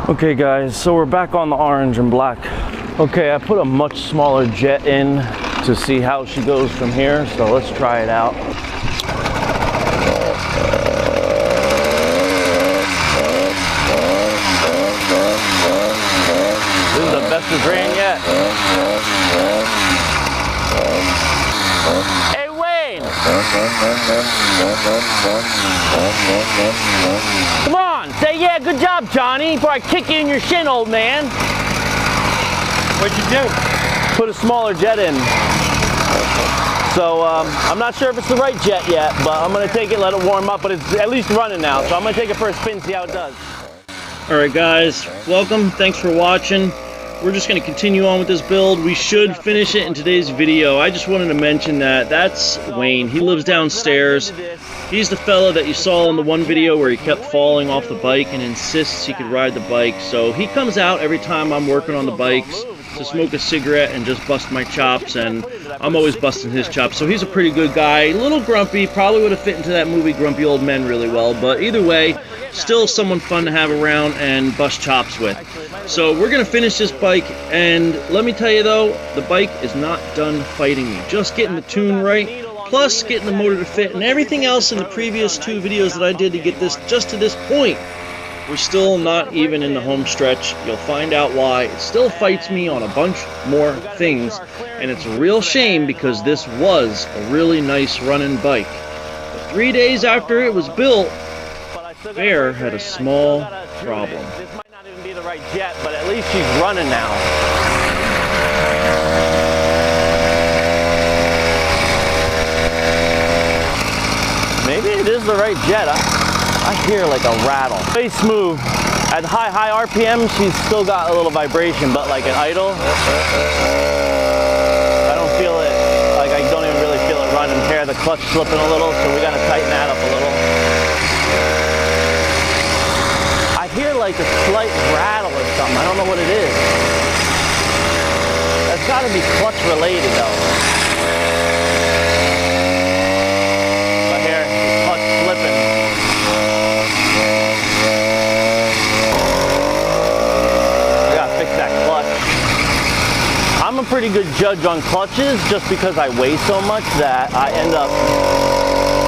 Okay guys, so we're back on the orange and black. Okay, I put a much smaller jet in to see how she goes from here, so let's try it out. This is the best it's ran yet. Hey Wayne! Come on, say yeah, good job Johnny, before I kick you in your shin, old man. What'd you do? Put a smaller jet in. So I'm not sure if it's the right jet yet, but I'm gonna take it, let it warm up, but it's at least running now. So I'm gonna take it for a spin, see how it does. All right guys, welcome, thanks for watching. We're just gonna continue on with this build. We should finish it in today's video. I just wanted to mention that that's Wayne. He lives downstairs. He's the fella that you saw in the one video where he kept falling off the bike and insists he could ride the bike. So he comes out every time I'm working on the bikes to smoke a cigarette and just bust my chops, and I'm always busting his chops. So he's a pretty good guy, a little grumpy, probably would have fit into that movie Grumpy Old Men really well, but either way, still someone fun to have around and bust chops with. So we're gonna finish this bike, and let me tell you though, the bike is not done fighting me. Just getting the tune right, plus getting the motor to fit, and everything else in the previous two videos that I did to get this just to this point. We're still not even in the home stretch. You'll find out why. It still fights me on a bunch more things, and it's a real shame because this was a really nice running bike. But 3 days after it was built, Bear had a small problem. This might not even be the right jet, but at least she's running now. Maybe it is the right jet. I hear like a rattle. Very smooth. At high RPM, she's still got a little vibration, but like an idle, I don't feel it. Like I don't even really feel it running. Here, the clutch slipping a little, so we gotta tighten that up a little. I hear like a slight rattle or something. I don't know what it is. That's gotta be clutch related though. But here, the clutch slipping. I'm a pretty good judge on clutches just because I weigh so much that I end up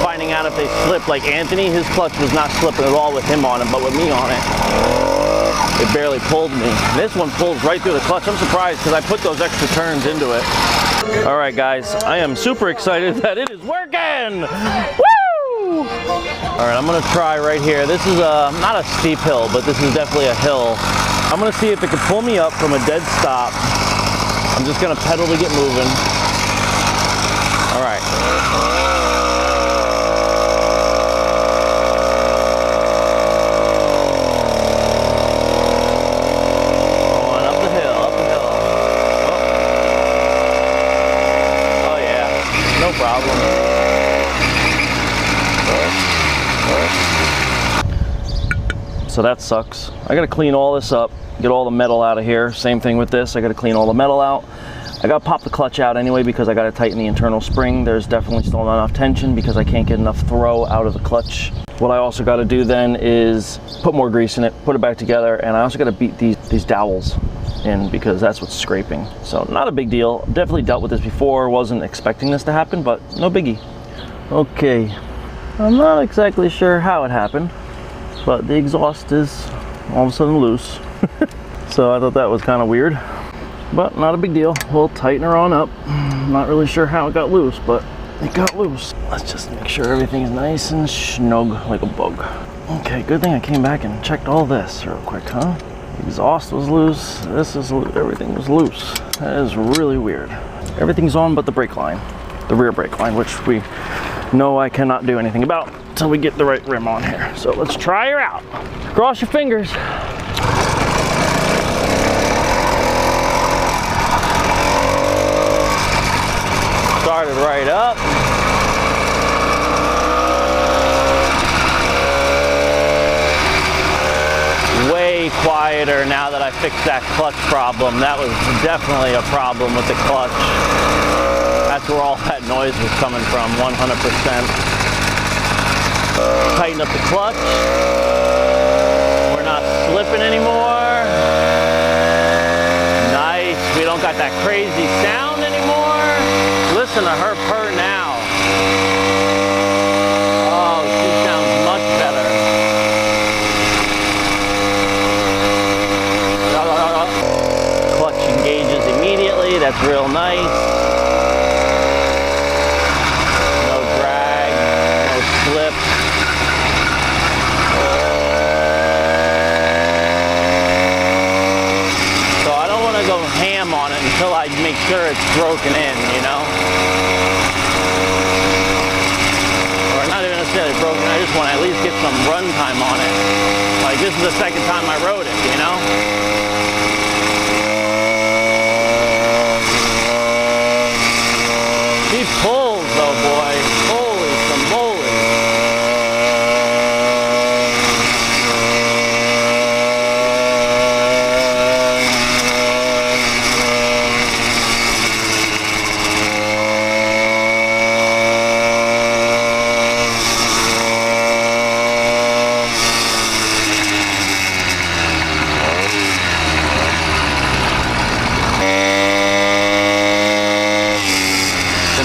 finding out if they slip. Like Anthony, his clutch was not slipping at all with him on it, but with me on it, it barely pulled me. This one pulls right through the clutch. I'm surprised because I put those extra turns into it. All right, guys, I am super excited that it is working. Woo! All right, I'm gonna try right here. This is not a steep hill, but this is definitely a hill. I'm gonna see if it can pull me up from a dead stop. I'm just gonna pedal to get moving. All right. Going up the hill, up the hill. Oh yeah, no problem. So that sucks. I gotta clean all this up. Get all the metal out of here. Same thing with this. I got to clean all the metal out. I got to pop the clutch out anyway because I got to tighten the internal spring. There's definitely still not enough tension because I can't get enough throw out of the clutch. What I also got to do then is put more grease in it, put it back together, and I also got to beat these dowels in because that's what's scraping. So not a big deal. Definitely dealt with this before. Wasn't expecting this to happen, but no biggie. Okay, I'm not exactly sure how it happened, but the exhaust is all of a sudden loose. So I thought that was kind of weird, but not a big deal. We'll tighten her on up. Not really sure how it got loose, but it got loose. Let's just make sure everything's nice and snug like a bug. Okay, good thing I came back and checked all this real quick, huh? The exhaust was loose. This is loose. Everything was loose. That is really weird. Everything's on but the brake line, the rear brake line, which we know I cannot do anything about until we get the right rim on here. So let's try her out. Cross your fingers. Started right up. Way quieter now that I fixed that clutch problem. That was definitely a problem with the clutch. That's where all that noise was coming from, 100%. Tighten up the clutch. We're not slipping anymore. that crazy sound anymore. Listen to her purr now. Oh, she sounds much better. Clutch engages immediately. That's real nice. No drag, no slip. So I don't want to go ham on it until I make sure it's broken in, you know? Or not even necessarily broken, I just want to at least get some run time on it. Like this is the second time I rode it, you know? She pulls though, boy. Holy moly.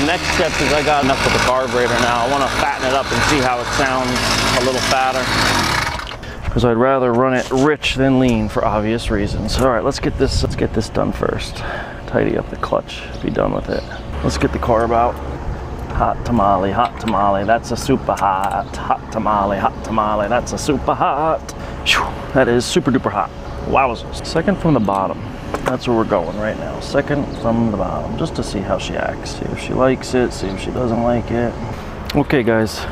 Next step is I got enough with the carburetor now. I want to fatten it up and see how it sounds a little fatter. Because I'd rather run it rich than lean for obvious reasons. All right, let's get this done first. Tidy up the clutch, be done with it. Let's get the carb out. Hot tamale, that's a super hot. Hot tamale, that's a super hot. Whew, that is super duper hot. Wowzers. Second from the bottom. That's where we're going right now. Second from the bottom, just to see how she acts. See if she likes it, see if she doesn't like it. Okay guys,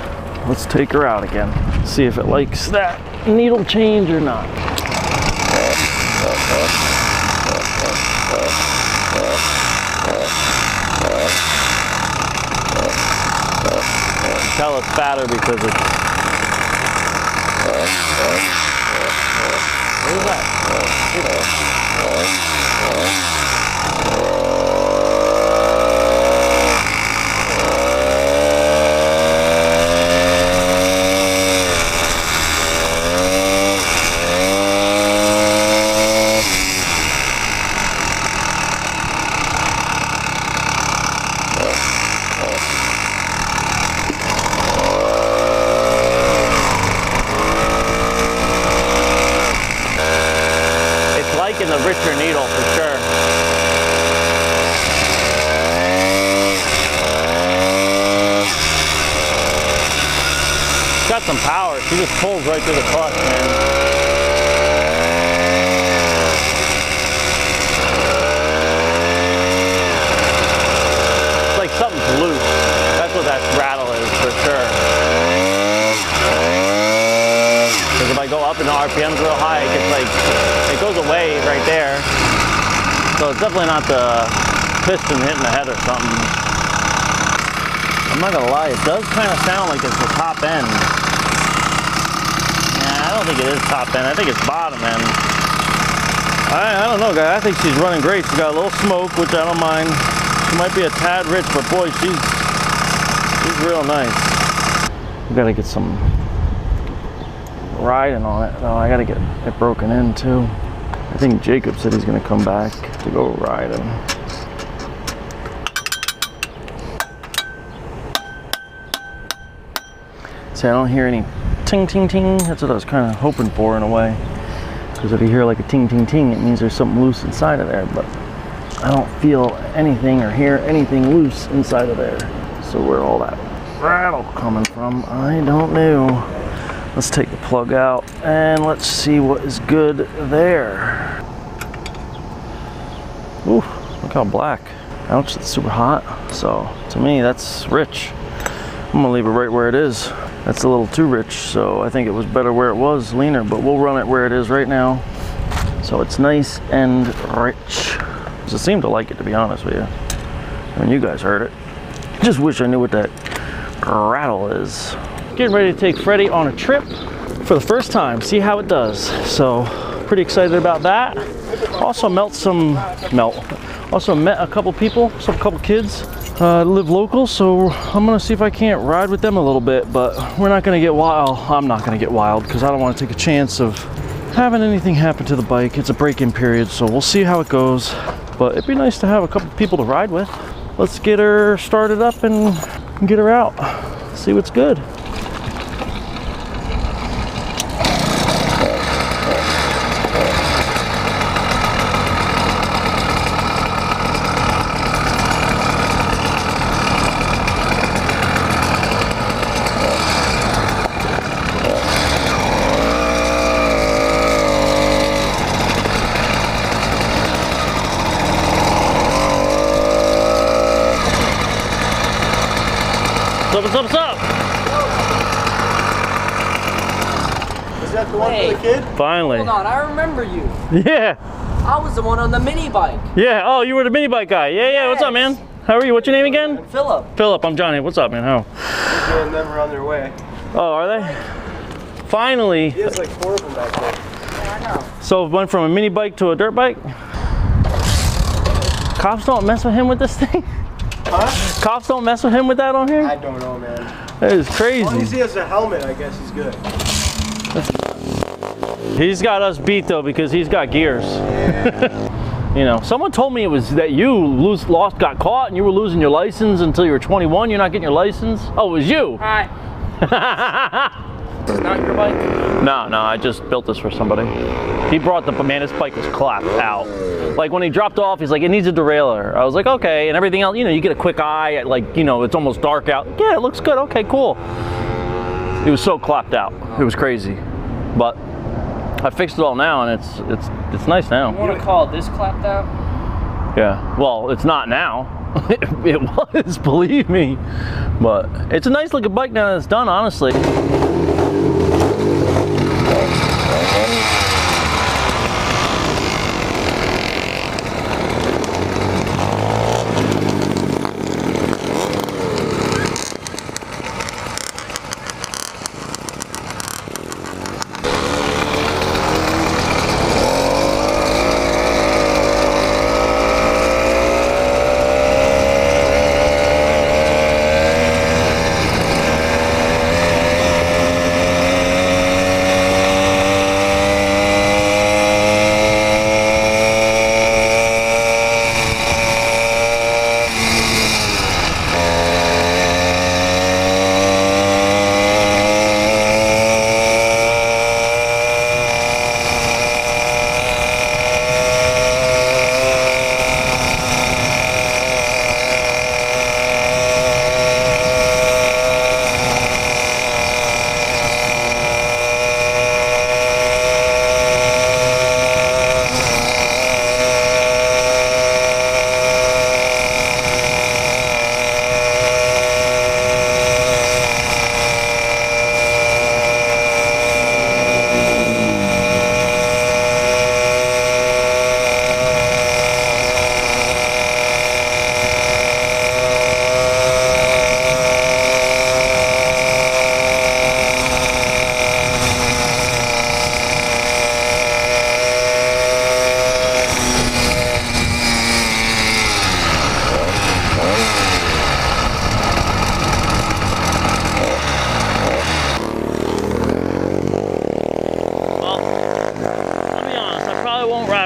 let's take her out again. See if it likes that needle change or not. Tell it's fatter because it's... What is that? In the richer needle for sure. It's got some power. She just pulls right through the clutch, man. It's like something's loose. That's what that rattle is for sure. Because if I go up in the RPMs real high, it gets like, it goes away right there. So it's definitely not the piston hitting the head or something. I'm not gonna lie, it does kind of sound like it's the top end. Yeah, I don't think it is top end, I think it's bottom end. I don't know, guys, I think she's running great. She's got a little smoke, which I don't mind. She might be a tad rich, but boy, she's real nice. We gotta get some riding on it though. I gotta get it broken in too. I think Jacob said he's gonna come back to go riding. See, I don't hear any ting ting ting. That's what I was kind of hoping for in a way. Because if you hear like a ting ting ting, it means there's something loose inside of there. But I don't feel anything or hear anything loose inside of there. So where all that rattle coming from, I don't know. Let's take the plug out and let's see what is good there. Ooh, look how black. Ouch, it's super hot. So to me, that's rich. I'm gonna leave it right where it is. That's a little too rich, so I think it was better where it was, leaner, but we'll run it where it is right now. So it's nice and rich. It seemed to like it, to be honest with you. When you guys heard it. Just wish I knew what that rattle is. Getting ready to take Freddy on a trip for the first time, see how it does. So pretty excited about that. Also met a couple people, some couple kids live local, so I'm gonna see if I can't ride with them a little bit, but we're not gonna get wild. I'm not gonna get wild because I don't want to take a chance of having anything happen to the bike. It's a break-in period, so we'll see how it goes. but it'd be nice to have a couple people to ride with. Let's get her started up and get her out. See what's good. What's up? Is that the one for the kid? Finally. Hold on, I remember you. Yeah. I was the one on the mini bike. Yeah, oh, you were the mini bike guy. Yeah, Yes. what's up, man? How are you? What's your name again? Philip. Philip, I'm Johnny. What's up, man? How? They're getting them on their way. Oh, are they? Finally. He has like 4 of them back there. Yeah, I know. So it went from a mini bike to a dirt bike? Cops don't mess with him with this thing? Huh? Cops don't mess with him with that on here? I don't know, man. That is As crazy. long as he has a helmet, I guess he's good. He's got us beat though because he's got gears. Yeah. You know, someone told me it was that you got caught and you were losing your license until you were 21. You're not getting your license. Oh, it was you. Hi. It's not your bike? No, I just built this for somebody. He brought man, this bike was clapped out. Like when he dropped off, he's like, it needs a derailleur. I was like, okay, and everything else, you know, you get a quick eye at like, you know, it's almost dark out. Yeah, it looks good, okay, cool. It was so clapped out, it was crazy. But I fixed it all now and it's nice now. You want to call this clapped out? Yeah, well, it's not now. It was, believe me. But it's a nice looking bike now that it's done, honestly.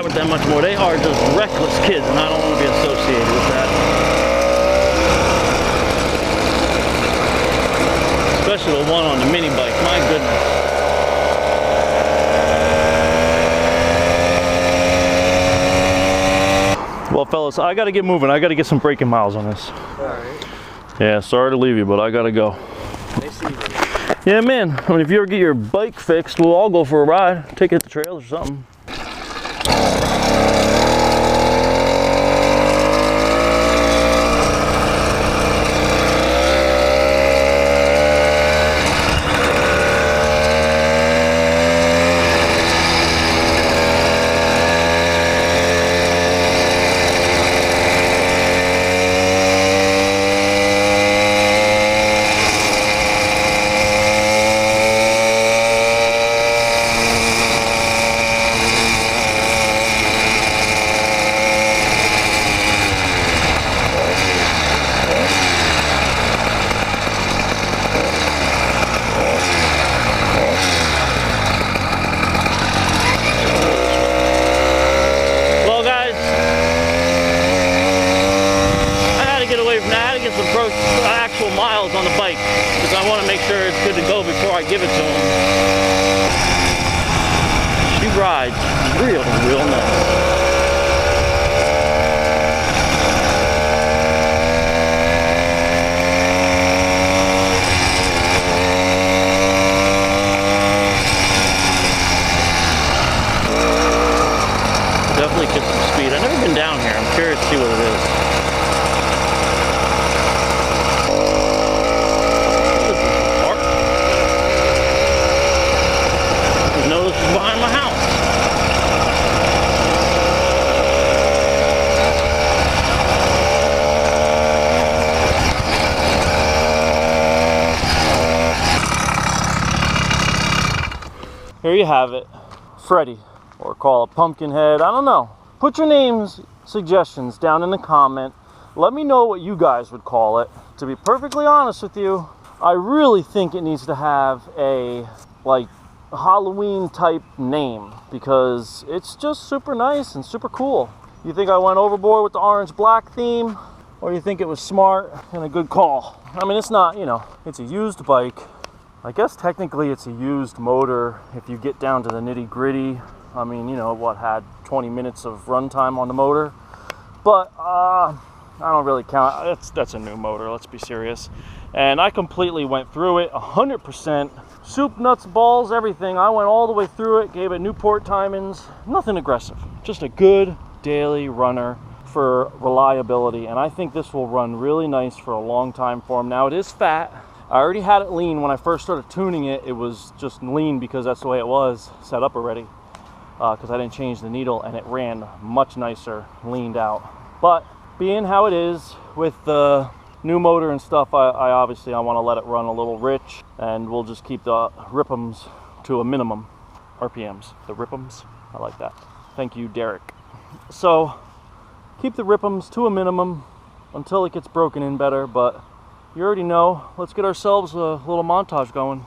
That much more. They are just reckless kids and I don't want to be associated with that. Especially the one on the mini bike, my goodness. Well fellas, I gotta get moving. I gotta get some braking miles on this. Alright. Yeah, sorry to leave you, but I gotta go. Nice seeing you. Yeah man, I mean if you ever get your bike fixed, we'll all go for a ride. Take it to the trails or something. real nice. Definitely get some speed. I've never been down here. I'm curious to see what it is. This is the park. Didn't know this was behind my house. Here you have it. Freddy. Or call it Pumpkinhead, I don't know. Put your names, suggestions down in the comment. Let me know what you guys would call it. To be perfectly honest with you, I really think it needs to have a like Halloween type name because it's just super nice and super cool. You think I went overboard with the orange black theme, or you think it was smart and a good call? I mean, it's not, you know, it's a used bike. I guess technically it's a used motor if you get down to the nitty gritty. I mean, you know, what had 20 minutes of runtime on the motor, but I don't really count. That's a new motor, let's be serious. And I completely went through it 100%, soup, nuts, balls, everything. I went all the way through it, gave it Newport timings, nothing aggressive, just a good daily runner for reliability. And I think this will run really nice for a long time for him. Now it is fat. I already had it lean when I first started tuning it. It was just lean because that's the way it was set up already. Because I didn't change the needle, and it ran much nicer leaned out. But being how it is with the new motor and stuff, I obviously want to let it run a little rich, and we'll just keep the RPMs to a minimum. RPMs, the RPMs, I like that. Thank you, Derek. So keep the RPMs to a minimum until it gets broken in better, but you already know. Let's get ourselves a little montage going.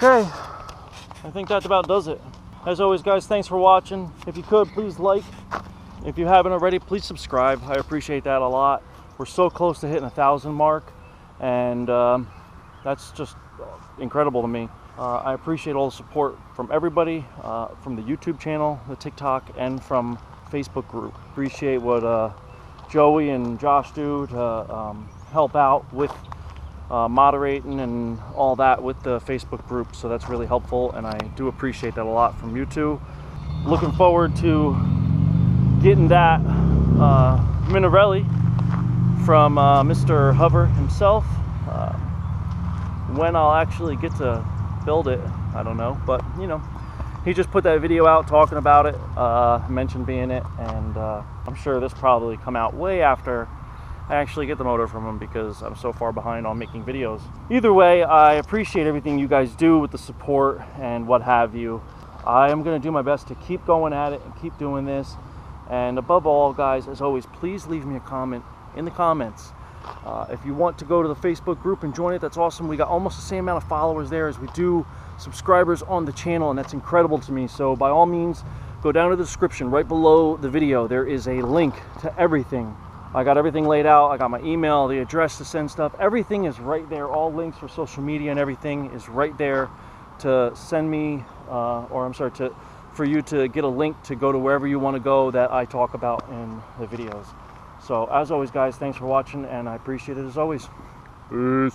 Okay, I think that about does it. As always, guys, thanks for watching. If you could, please like. If you haven't already, please subscribe. I appreciate that a lot. We're so close to hitting 1,000 mark, and that's just incredible to me. I appreciate all the support from everybody, from the YouTube channel, the TikTok, and from Facebook group. Appreciate what Joey and Josh do to help out with moderating and all that with the Facebook group, so that's really helpful, and I do appreciate that a lot from you two. Looking forward to getting that Minarelli from Mr. Hover himself. When I'll actually get to build it, I don't know, but you know, he just put that video out talking about it, mentioned being it, and I'm sure this probably come out way after I actually get the motor from him because I'm so far behind on making videos. Either way, I appreciate everything you guys do with the support and what have you. I am going to do my best to keep going at it and keep doing this. And above all, guys, as always, please leave me a comment in the comments. If you want to go to the Facebook group and join it, that's awesome. We got almost the same amount of followers there as we do subscribers on the channel, and that's incredible to me. So by all means, go down to the description right below the video. There is a link to everything. I got everything laid out. I got my email, the address to send stuff. Everything is right there. All links for social media and everything is right there to send me, for you to get a link to go to wherever you want to go that I talk about in the videos. So as always, guys, thanks for watching, and I appreciate it as always. Peace.